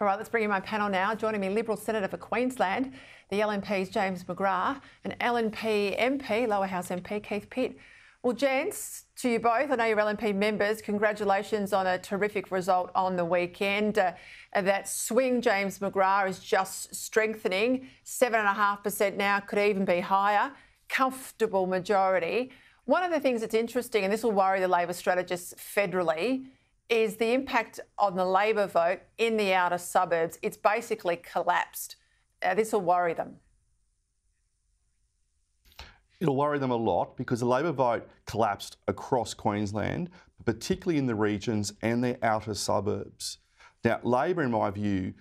All right, let's bring in my panel now. Joining me, Liberal Senator for Queensland, the LNP's James McGrath, and LNP MP, Lower House MP, Keith Pitt. Well, gents, to you both, I know you're LNP members, congratulations on a terrific result on the weekend. That swing, James McGrath, is just strengthening. 7.5% now, could even be higher. Comfortable majority. One of the things that's interesting, and this will worry the Labor strategists federally, is the impact on the Labor vote in the outer suburbs. It's basically collapsed. This will worry them. It'll worry them a lot because the Labor vote collapsed across Queensland, particularly in the regions and their outer suburbs. Now, Labor, in my view,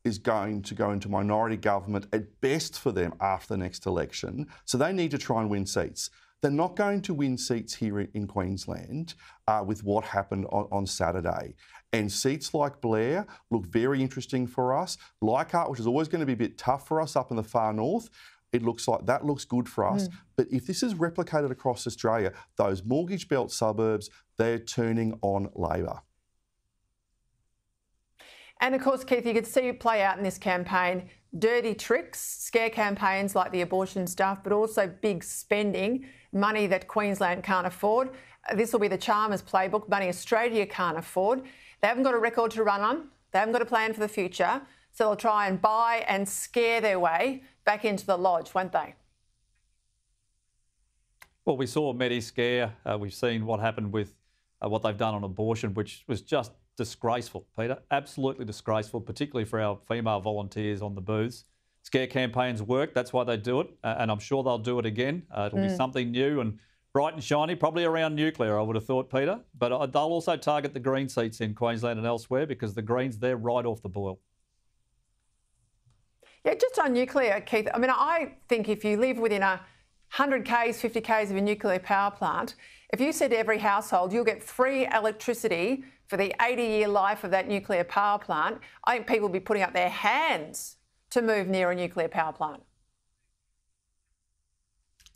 is going to go into minority government at best for them after the next election, so they need to try and win seats. They're not going to win seats here in Queensland with what happened on Saturday. And seats like Blair look very interesting for us. Leichhardt, which is always going to be a bit tough for us up in the far north, it looks like that looks good for us. But if this is replicated across Australia, those mortgage belt suburbs, they're turning on Labor. And of course, Keith, you could see it play out in this campaign. Dirty tricks, scare campaigns like the abortion stuff, but also big spending, money that Queensland can't afford. This will be the Chalmers playbook, money Australia can't afford. They haven't got a record to run on. They haven't got a plan for the future. So they'll try and buy and scare their way back into the lodge, won't they? Well, we saw Medi scare. We've seen what happened with what they've done on abortion, which was just disgraceful, Peter. Absolutely disgraceful, particularly for our female volunteers on the booths. Scare campaigns work. That's why they do it. And I'm sure they'll do it again. It'll be something new and bright and shiny, probably around nuclear, I would have thought, Peter. But they'll also target the Green seats in Queensland and elsewhere because the Greens, they're right off the boil. Yeah, just on nuclear, Keith, I mean, I think if you live within 100 k's, 50 k's of a nuclear power plant, if you said to every household you'll get free electricity for the 80-year life of that nuclear power plant, I think people will be putting up their hands to move near a nuclear power plant.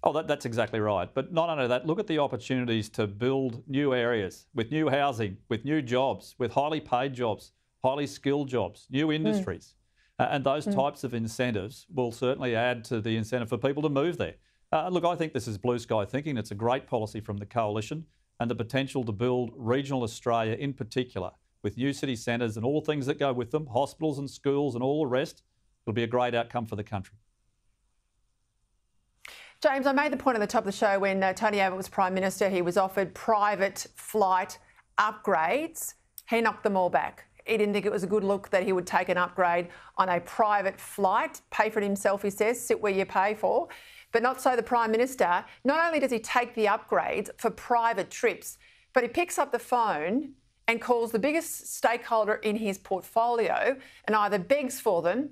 Oh, that's exactly right. But not only that, look at the opportunities to build new areas with new housing, with new jobs, with highly paid jobs, highly skilled jobs, new industries. And those types of incentives will certainly add to the incentive for people to move there. Look, I think this is blue sky thinking. It's a great policy from the Coalition and the potential to build regional Australia in particular with new city centres and all things that go with them, hospitals and schools and all the rest. It'll be a great outcome for the country. James, I made the point at the top of the show when Tony Abbott was Prime Minister, he was offered private flight upgrades. He knocked them all back. He didn't think it was a good look that he would take an upgrade on a private flight, pay for it himself, he says, sit where you pay for. But not so the Prime Minister. Not only does he take the upgrades for private trips, but he picks up the phone and calls the biggest stakeholder in his portfolio and either begs for them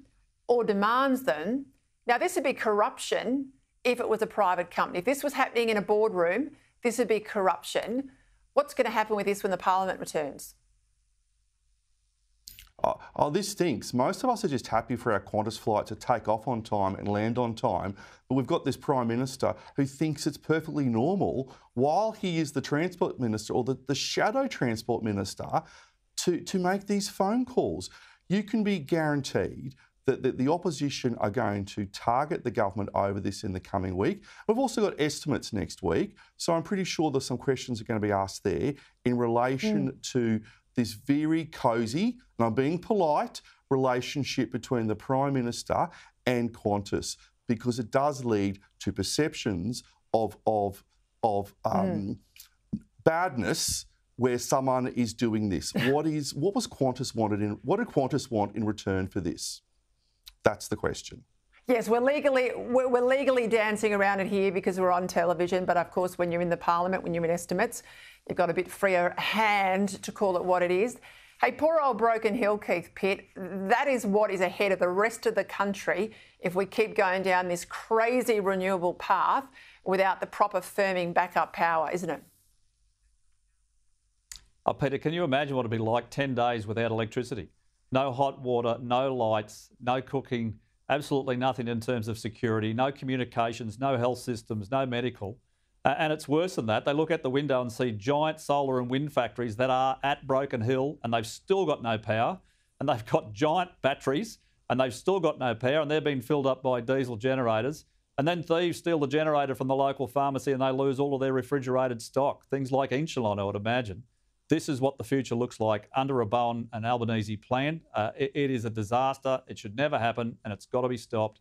or demands them. Now, this would be corruption if it was a private company. If this was happening in a boardroom, this would be corruption. What's going to happen with this when the Parliament returns? Oh, this stinks. Most of us are just happy for our Qantas flight to take off on time and land on time. But we've got this Prime Minister who thinks it's perfectly normal while he is the Transport Minister or the shadow Transport Minister to make these phone calls. You can be guaranteed that the opposition are going to target the government over this in the coming week. We've also got estimates next week, so I'm pretty sure there's some questions are going to be asked there in relation to this very cosy, and I'm being polite, relationship between the Prime Minister and Qantas, because it does lead to perceptions of badness where someone is doing this. What was Qantas wanted in? What did Qantas want in return for this? That's the question. Yes, we're legally dancing around it here because we're on television, but of course when you're in the Parliament, when you're in estimates, you've got a bit freer hand to call it what it is. Hey, poor old Broken Hill, Keith Pitt, that is what is ahead of the rest of the country if we keep going down this crazy renewable path without the proper firming backup power, isn't it? Oh, Peter, can you imagine what it'd be like 10 days without electricity? No hot water, no lights, no cooking, absolutely nothing in terms of security, no communications, no health systems, no medical. And it's worse than that. They look out the window and see giant solar and wind factories that are at Broken Hill and they've still got no power. and they've got giant batteries and they've still got no power and they're being filled up by diesel generators. And then thieves steal the generator from the local pharmacy and they lose all of their refrigerated stock, things like insulin, I would imagine. This is what the future looks like under a Bowen and Albanese plan. It is a disaster. It should never happen and it's got to be stopped.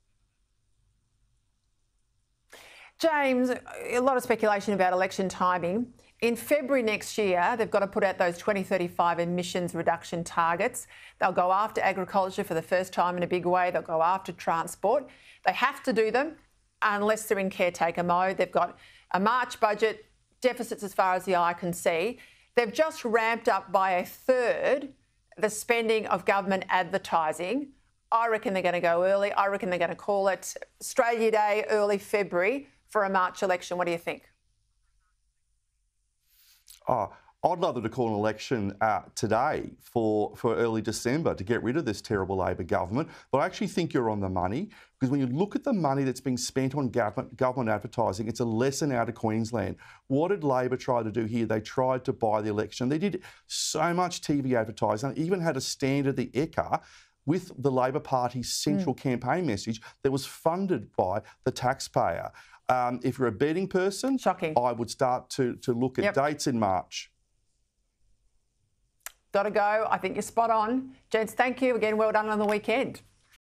James, a lot of speculation about election timing. In February next year, they've got to put out those 2035 emissions reduction targets. They'll go after agriculture for the first time in a big way. They'll go after transport. They have to do them unless they're in caretaker mode. They've got a March budget, deficits as far as the eye can see. They've just ramped up by a third the spending of government advertising. I reckon they're going to go early. I reckon they're going to call it Australia Day, early February for a March election. What do you think? Oh, I'd love them to call an election today for early December to get rid of this terrible Labor government. But I actually think you're on the money, because when you look at the money that's being spent on government advertising, it's a lesson out of Queensland. What did Labor try to do here? They tried to buy the election. They did so much TV advertising, even had a stand at the Ekka with the Labor Party's central campaign message that was funded by the taxpayer. If you're a betting person, shocking, I would start to look at dates in March. Got to go. I think you're spot on. Gents, thank you again. Well done on the weekend.